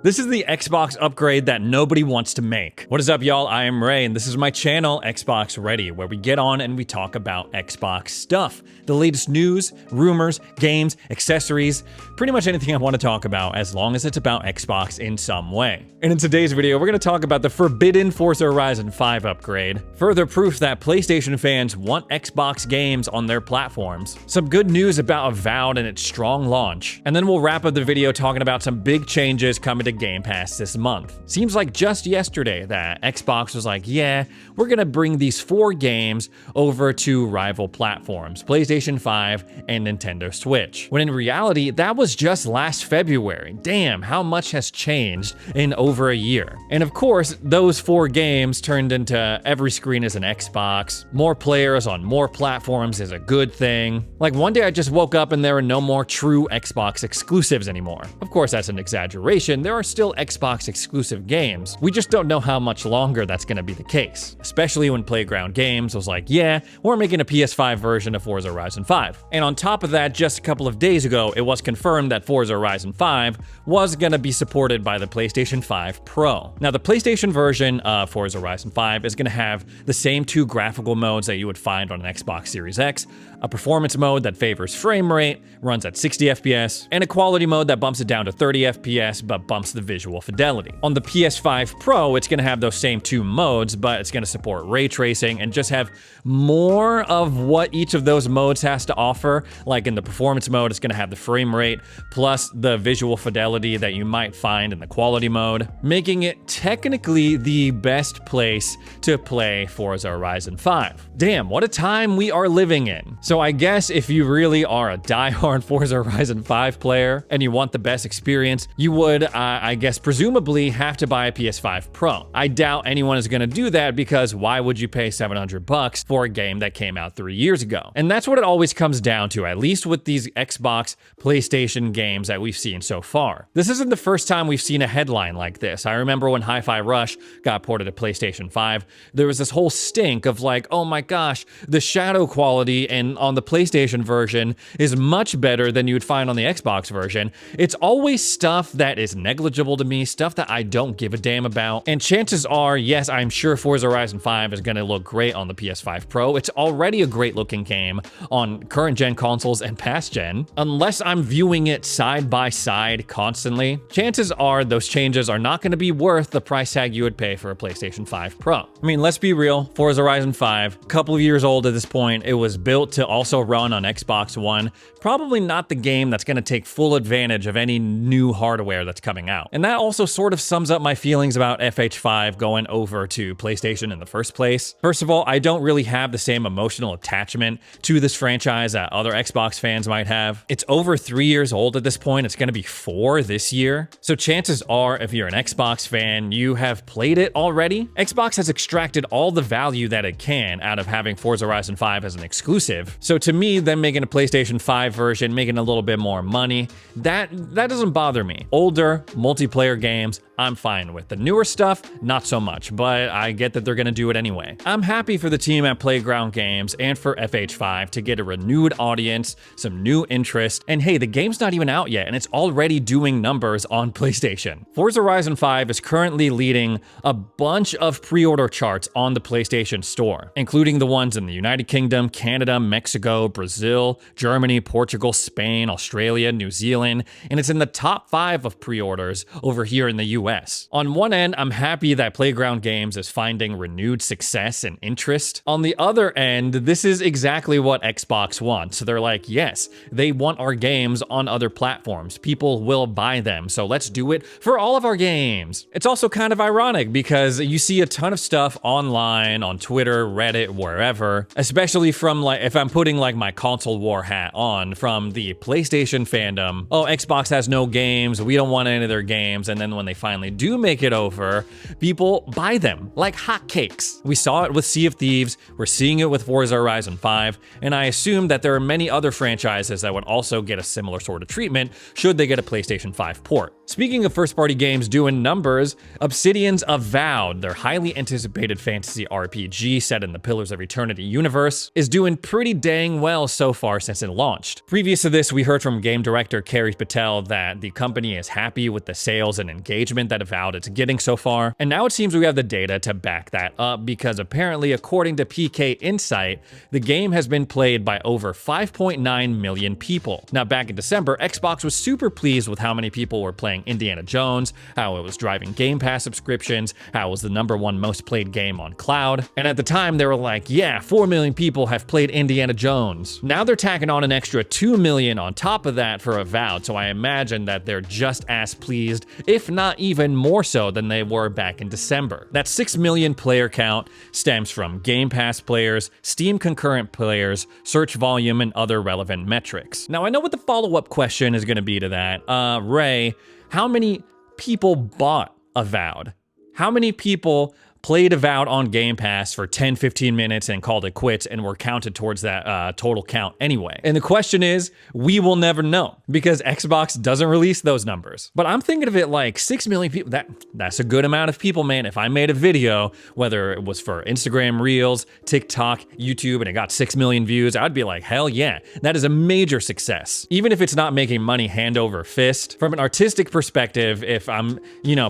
This is the Xbox upgrade that nobody wants to make. What is up, y'all? I am Ray, and this is my channel, Xbox Ready, where we get on and we talk about Xbox stuff. The latest news, rumors, games, accessories, pretty much anything I want to talk about as long as it's about Xbox in some way. And in today's video, we're going to talk about the forbidden Forza Horizon 5 upgrade, further proof that PlayStation fans want Xbox games on their platforms, some good news about Avowed and its strong launch, and then we'll wrap up the video talking about some big changes coming to Game Pass this month. Seems like just yesterday that Xbox was like, yeah, we're gonna bring these 4 games over to rival platforms, PlayStation 5 and Nintendo Switch. When in reality, that was just last February. Damn, how much has changed in over a year. And of course, those 4 games turned into every screen is an Xbox, more players on more platforms is a good thing. Like one day I just woke up and there are no more true Xbox exclusives anymore. Of course, that's an exaggeration. There are still Xbox exclusive games. We just don't know how much longer that's gonna be the case, especially when Playground Games was like, yeah, we're making a PS5 version of Forza Horizon 5. And on top of that, just a couple of days ago, it was confirmed that Forza Horizon 5 was gonna be supported by the PlayStation 5 Pro. Now, the PlayStation version of Forza Horizon 5 is gonna have the same 2 graphical modes that you would find on an Xbox Series X, a performance mode that favors frame rate, runs at 60 FPS, and a quality mode that bumps it down to 30 FPS but bumps the visual fidelity. On the PS5 Pro, it's gonna have those same 2 modes, but it's gonna support ray tracing and just have more of what each of those modes has to offer. Like in the performance mode, it's gonna have the frame rate plus the visual fidelity that you might find in the quality mode, making it technically the best place to play Forza Horizon 5. Damn, what a time we are living in. So I guess if you really are a diehard Forza Horizon 5 player and you want the best experience, you would, I guess, presumably have to buy a PS5 Pro. I doubt anyone is going to do that because why would you pay $700 for a game that came out 3 years ago? And that's what it always comes down to, at least with these Xbox, PlayStation games that we've seen so far. This isn't the first time we've seen a headline like this. I remember when Hi-Fi Rush got ported to PlayStation 5, there was this whole stink of like, oh my gosh, the shadow quality and on the PlayStation version is much better than you would find on the Xbox version. It's always stuff that is negligible to me, stuff that I don't give a damn about. And chances are, yes, I'm sure Forza Horizon 5 is gonna look great on the PS5 Pro. It's already a great looking game on current gen consoles and past gen. Unless I'm viewing it side by side constantly, chances are those changes are not gonna be worth the price tag you would pay for a PlayStation 5 Pro. I mean, let's be real, Forza Horizon 5, a couple of years old at this point, it was built to also run on Xbox One. Probably not the game that's gonna take full advantage of any new hardware that's coming out. And that also sort of sums up my feelings about FH5 going over to PlayStation in the first place. First of all, I don't really have the same emotional attachment to this franchise that other Xbox fans might have. It's over 3 years old at this point. It's gonna be 4 this year. So chances are, if you're an Xbox fan, you have played it already. Xbox has extracted all the value that it can out of having Forza Horizon 5 as an exclusive. So to me, them making a PlayStation 5 version, making a little bit more money, that doesn't bother me. Older multiplayer games, I'm fine with. The newer stuff, not so much, but I get that they're gonna do it anyway. I'm happy for the team at Playground Games and for FH5 to get a renewed audience, some new interest, and hey, the game's not even out yet, and it's already doing numbers on PlayStation. Forza Horizon 5 is currently leading a bunch of pre-order charts on the PlayStation Store, including the ones in the United Kingdom, Canada, Mexico, Brazil, Germany, Portugal, Spain, Australia, New Zealand, and it's in the top 5 of pre-orders over here in the US. On one end, I'm happy that Playground Games is finding renewed success and interest. On the other end, this is exactly what Xbox wants. So they're like, yes, they want our games on other platforms. People will buy them, so let's do it for all of our games. It's also kind of ironic because you see a ton of stuff online, on Twitter, Reddit, wherever, especially from like, if I'm putting like my console war hat on, from the PlayStation fandom, oh, Xbox has no games, we don't want any of their games, and then when they finally do make it over, people buy them like hotcakes. We saw it with Sea of Thieves, we're seeing it with Forza Horizon 5, and I assume that there are many other franchises that would also get a similar sort of treatment should they get a PlayStation 5 port. Speaking of first-party games doing numbers, Obsidian's Avowed, their highly anticipated fantasy RPG set in the Pillars of Eternity universe, is doing pretty dang well so far since it launched. Previous to this, we heard from game director Kari Patel that the company is happy with the sales and engagement that Avowed is getting so far, and now it seems we have the data to back that up because apparently, according to PK Insight, the game has been played by over 5.9 million people. Now, back in December, Xbox was super pleased with how many people were playing Indiana Jones, how it was driving Game Pass subscriptions, how it was the #1 most played game on cloud. And at the time, they were like, yeah, 4 million people have played Indiana Jones. Now they're tacking on an extra 2 million on top of that for Avowed, so I imagine that they're just as pleased, if not even more so than they were back in December. That 6 million player count stems from Game Pass players, Steam concurrent players, search volume, and other relevant metrics. Now, I know what the follow-up question is going to be to that. Ray, how many people bought Avowed? How many people played Avowed on Game Pass for 10-15 minutes and called it quits and were counted towards that total count anyway? And the question is, we will never know because Xbox doesn't release those numbers. But I'm thinking of it like 6 million people. That's a good amount of people, man. If I made a video, whether it was for Instagram Reels, TikTok, YouTube, and it got 6 million views, I'd be like, hell yeah, that is a major success. Even if it's not making money hand over fist, from an artistic perspective, if I'm,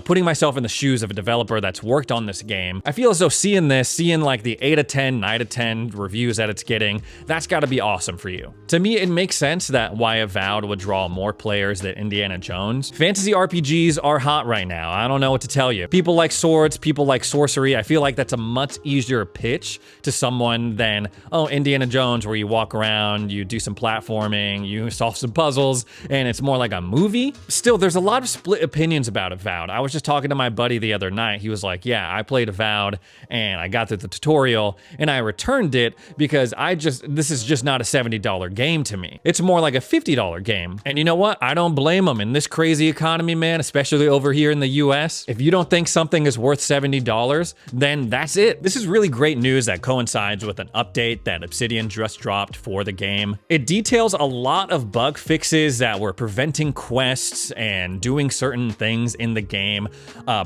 putting myself in the shoes of a developer that's worked on this game, I feel as though seeing like the 8 of 10, 9 of 10 reviews that it's getting, that's gotta be awesome for you. To me, it makes sense that why Avowed would draw more players than Indiana Jones. Fantasy RPGs are hot right now. I don't know what to tell you. People like swords, people like sorcery. I feel like that's a much easier pitch to someone than, oh, Indiana Jones, where you walk around, you do some platforming, you solve some puzzles, and it's more like a movie. Still, there's a lot of split opinions about Avowed. I was just talking to my buddy the other night. He was like, yeah, I played Avowed and I got through the tutorial and I returned it because this is just not a $70 game to me. It's more like a $50 game. And you know what? I don't blame them. In this crazy economy, man, especially over here in the US, if you don't think something is worth $70, then that's it. This is really great news that coincides with an update that Obsidian just dropped for the game. It details a lot of bug fixes that were preventing quests and doing certain things in the game,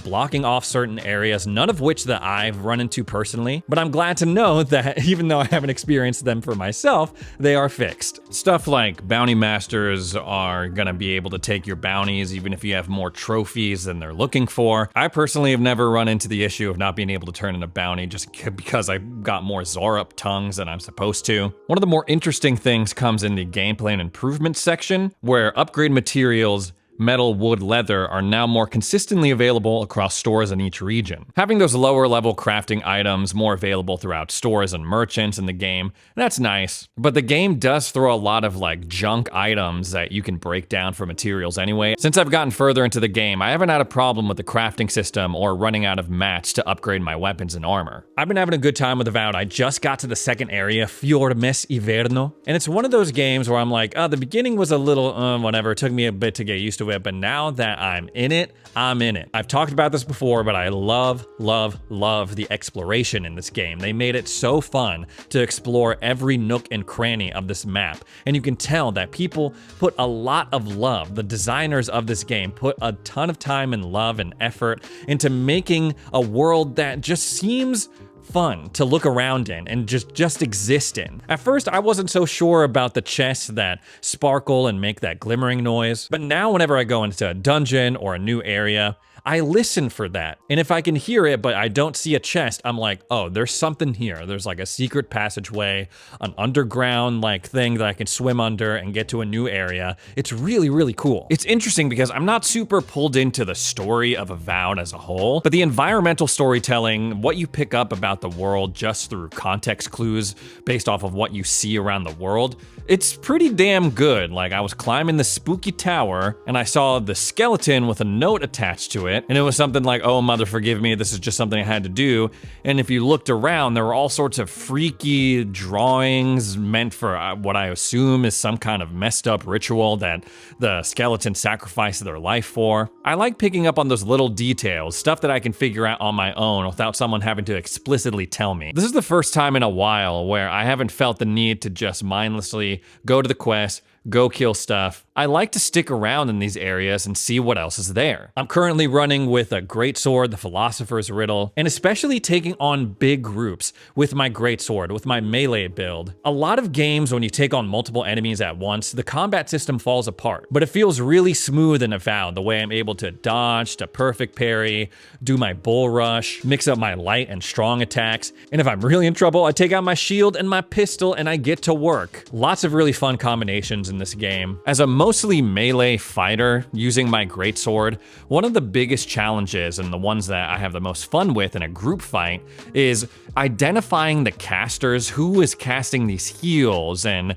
blocking off certain areas, none of which that I've run into personally, but I'm glad to know that even though I haven't experienced them for myself, they are fixed. Stuff like bounty masters are gonna be able to take your bounties even if you have more trophies than they're looking for. I personally have never run into the issue of not being able to turn in a bounty just because I got more Zorup tongues than I'm supposed to. One of the more interesting things comes in the gameplay and improvement section, where upgrade materials, metal, wood, leather are now more consistently available across stores in each region. Having those lower level crafting items more available throughout stores and merchants in the game, that's nice. But the game does throw a lot of like junk items that you can break down for materials anyway. Since I've gotten further into the game, I haven't had a problem with the crafting system or running out of mats to upgrade my weapons and armor. I've been having a good time with Avowed. I just got to the second area, Fior Mes Iverno, and it's one of those games where I'm like, oh, the beginning was a little, whatever, it took me a bit to get used to it, but now that I'm in it, I'm in it. I've talked about this before, but I love the exploration in this game. They made it so fun to explore every nook and cranny of this map, and you can tell that people put a lot of love. The designers of this game put a ton of time and love and effort into making a world that just seems fun to look around in and just exist in. At first, I wasn't so sure about the chests that sparkle and make that glimmering noise, but now whenever I go into a dungeon or a new area, I listen for that. And if I can hear it, but I don't see a chest, I'm like, oh, there's something here. There's like a secret passageway, an underground like thing that I can swim under and get to a new area. It's really, really cool. It's interesting because I'm not super pulled into the story of Avowed as a whole, but the environmental storytelling, what you pick up about the world just through context clues based off of what you see around the world, it's pretty damn good. Like, I was climbing the spooky tower and I saw the skeleton with a note attached to it. And it was something like, oh, mother, forgive me, this is just something I had to do. And if you looked around, there were all sorts of freaky drawings meant for what I assume is some kind of messed up ritual that the skeleton sacrificed their life for. I like picking up on those little details, stuff that I can figure out on my own without someone having to explicitly tell me. This is the first time in a while where I haven't felt the need to just mindlessly go to the quest, go kill stuff. I like to stick around in these areas and see what else is there. I'm currently running with a greatsword, the Philosopher's Riddle, and especially taking on big groups with my greatsword, with my melee build. A lot of games, when you take on multiple enemies at once, the combat system falls apart, but it feels really smooth in Avowed, the way I'm able to dodge, to perfect parry, do my bull rush, mix up my light and strong attacks, and if I'm really in trouble, I take out my shield and my pistol and I get to work. Lots of really fun combinations in this game. As a mostly melee fighter using my greatsword, one of the biggest challenges and the ones that I have the most fun with in a group fight is identifying the casters, who is casting these heals and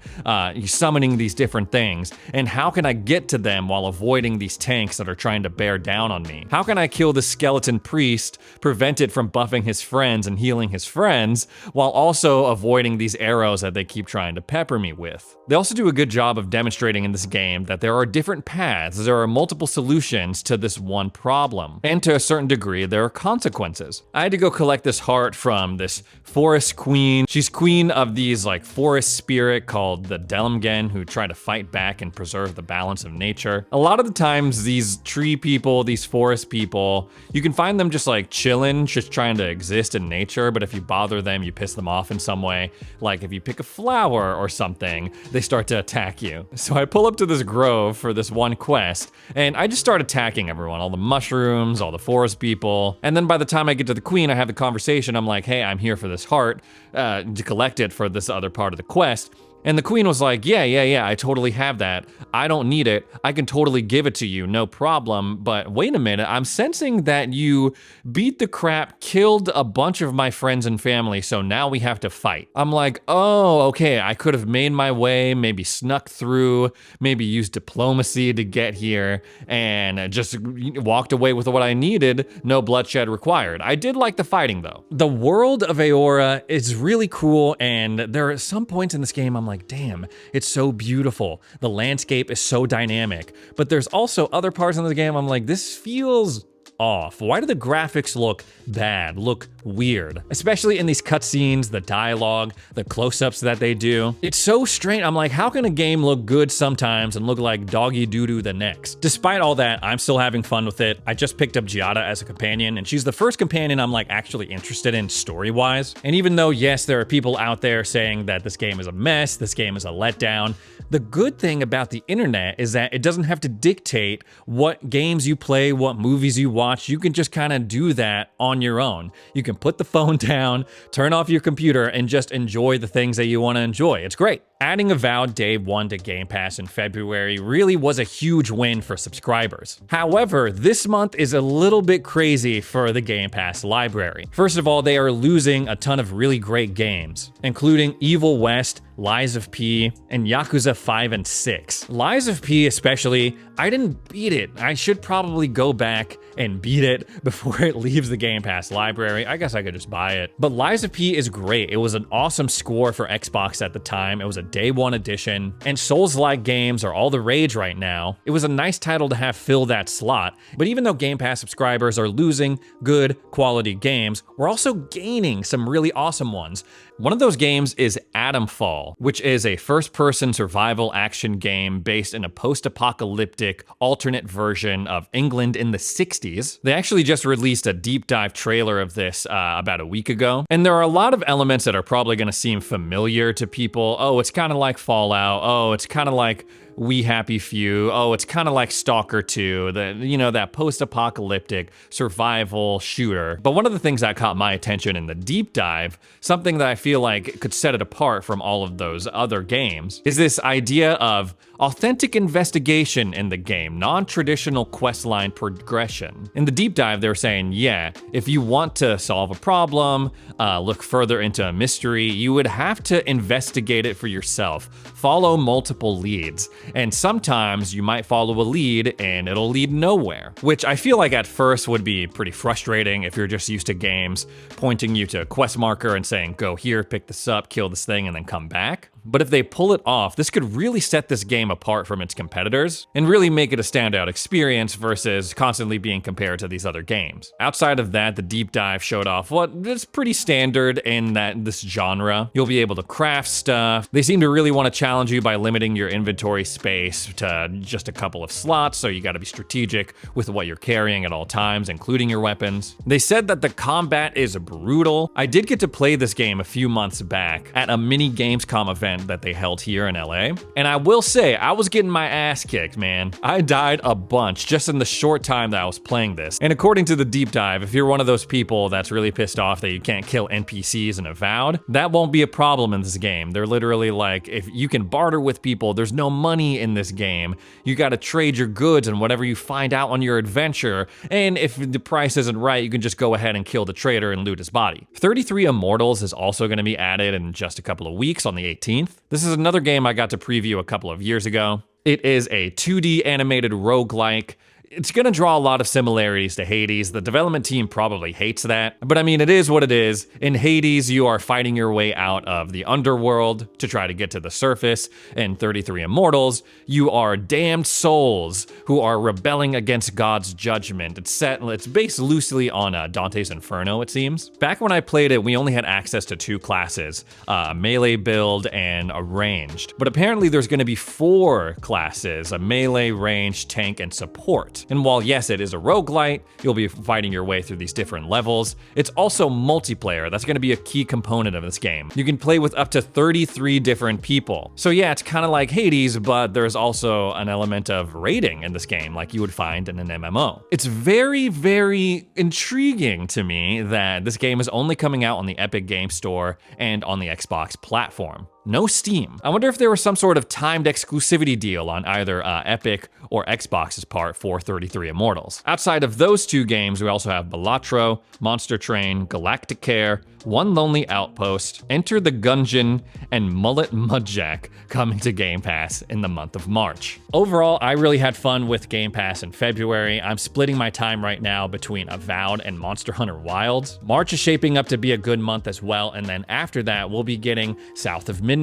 summoning these different things, and how can I get to them while avoiding these tanks that are trying to bear down on me? How can I kill the skeleton priest, prevent it from buffing his friends and healing his friends, while also avoiding these arrows that they keep trying to pepper me with? They also do a good job of demonstrating in this game that there are different paths, there are multiple solutions to this one problem, and to a certain degree, there are consequences. I had to go collect this heart from this forest queen. She's queen of these like forest spirit called the Delmgen who try to fight back and preserve the balance of nature. A lot of the times these tree people, these forest people, you can find them just like chilling, just trying to exist in nature, but if you bother them, you piss them off in some way. Like if you pick a flower or something, they start to attack you. So I pull up to this grove for this one quest, and I just start attacking everyone, all the mushrooms, all the forest people, and then by the time I get to the queen, I have the conversation, I'm like, hey, I'm here for this heart, to collect it for this other part of the quest. And the queen was like, yeah, I totally have that. I don't need it. I can totally give it to you, no problem. But wait a minute, I'm sensing that you beat the crap, killed a bunch of my friends and family, so now we have to fight. I'm like, oh, okay, I could have made my way, maybe snuck through, maybe used diplomacy to get here, and just walked away with what I needed, no bloodshed required. I did like the fighting though. The world of Eora is really cool, and there are some points in this game I'm like, damn, it's so beautiful. The landscape is so dynamic. But there's also other parts in the game I'm like, this feels off. Why do the graphics look bad, look weird? Especially in these cutscenes, the dialogue, the close-ups that they do. It's so strange. I'm like, how can a game look good sometimes and look like doggy doo-doo the next? Despite all that, I'm still having fun with it. I just picked up Giada as a companion, and she's the first companion I'm like actually interested in story-wise. And even though, yes, there are people out there saying that this game is a mess, this game is a letdown, the good thing about the internet is that it doesn't have to dictate what games you play, what movies you watch. You can just kind of do that on your own. You can put the phone down, turn off your computer, and just enjoy the things that you want to enjoy. It's great. Adding Avowed Day 1 to Game Pass in February really was a huge win for subscribers. However, this month is a little bit crazy for the Game Pass library. First of all, they are losing a ton of really great games, including Evil West, Lies of P, and Yakuza 5 and 6. Lies of P especially, I didn't beat it. I should probably go back and beat it before it leaves the Game Pass library. I guess I could just buy it. But Lies of P is great. It was an awesome score for Xbox at the time. It was a Day 1 edition, and Souls-like games are all the rage right now. It was a nice title to have fill that slot, but even though Game Pass subscribers are losing good quality games, we're also gaining some really awesome ones. One of those games is Atomfall, which is a first-person survival action game based in a post-apocalyptic alternate version of England in the 60s. They actually just released a deep dive trailer of this about a week ago, and there are a lot of elements that are probably going to seem familiar to people. Oh, it's kind of like Fallout. Oh, it's kind of like We Happy Few. Oh, it's kind of like Stalker 2, that post-apocalyptic survival shooter. But one of the things that caught my attention in the deep dive, something that I feel like could set it apart from all of those other games, is this idea of authentic investigation in the game, non-traditional questline progression. In the deep dive, they're saying, yeah, if you want to solve a problem, look further into a mystery, you would have to investigate it for yourself, follow multiple leads, and sometimes you might follow a lead and it'll lead nowhere, which I feel like at first would be pretty frustrating if you're just used to games pointing you to a quest marker and saying, go here, pick this up, kill this thing, and then come back. But if they pull it off, this could really set this game apart from its competitors and really make it a standout experience versus constantly being compared to these other games. Outside of that, the deep dive showed off what is pretty standard in this genre. You'll be able to craft stuff. They seem to really want to challenge you by limiting your inventory space to just a couple of slots, so you got to be strategic with what you're carrying at all times, including your weapons. They said that the combat is brutal. I did get to play this game a few months back at a mini Gamescom event that they held here in LA, and I will say I was getting my ass kicked, man. I died a bunch just in the short time that I was playing this. And according to the deep dive, if you're one of those people that's really pissed off that you can't kill NPCs in Avowed, that won't be a problem in this game. They're literally like, if you can barter with people, there's no money in this game. You gotta trade your goods and whatever you find out on your adventure, and if the price isn't right, you can just go ahead and kill the trader and loot his body. 33 Immortals is also gonna be added in just a couple of weeks on the 18th. This is another game I got to preview a couple of years ago. It is a 2D animated roguelike. It's gonna draw a lot of similarities to Hades. The development team probably hates that, but I mean, it is what it is. In Hades, you are fighting your way out of the underworld to try to get to the surface. In 33 Immortals, you are damned souls who are rebelling against God's judgment. It's based loosely on Dante's Inferno, it seems. Back when I played it, we only had access to 2 classes, a melee build and a ranged. But apparently there's gonna be 4 classes, a melee, ranged, tank, and support. And while yes, it is a roguelite, you'll be fighting your way through these different levels, it's also multiplayer. That's gonna be a key component of this game. You can play with up to 33 different people. So yeah, it's kind of like Hades, but there's also an element of raiding in this game like you would find in an MMO. It's very, very intriguing to me that this game is only coming out on the Epic Games Store and on the Xbox platform. No Steam. I wonder if there was some sort of timed exclusivity deal on either Epic or Xbox's part for 33 Immortals. Outside of those 2 games, we also have Balatro, Monster Train, Galacticare, One Lonely Outpost, Enter the Gungeon, and Mullet Mudjack coming to Game Pass in the month of March. Overall, I really had fun with Game Pass in February. I'm splitting my time right now between Avowed and Monster Hunter Wilds. March is shaping up to be a good month as well, and then after that, we'll be getting South of Midnight,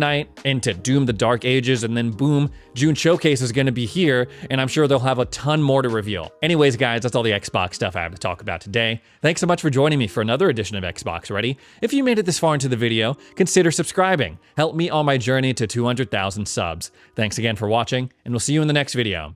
into Doom the Dark Ages, and then boom, June Showcase is gonna be here, and I'm sure they'll have a ton more to reveal. Anyways, guys, that's all the Xbox stuff I have to talk about today. Thanks so much for joining me for another edition of Xbox Ready. If you made it this far into the video, consider subscribing. Help me on my journey to 200,000 subs. Thanks again for watching, and we'll see you in the next video.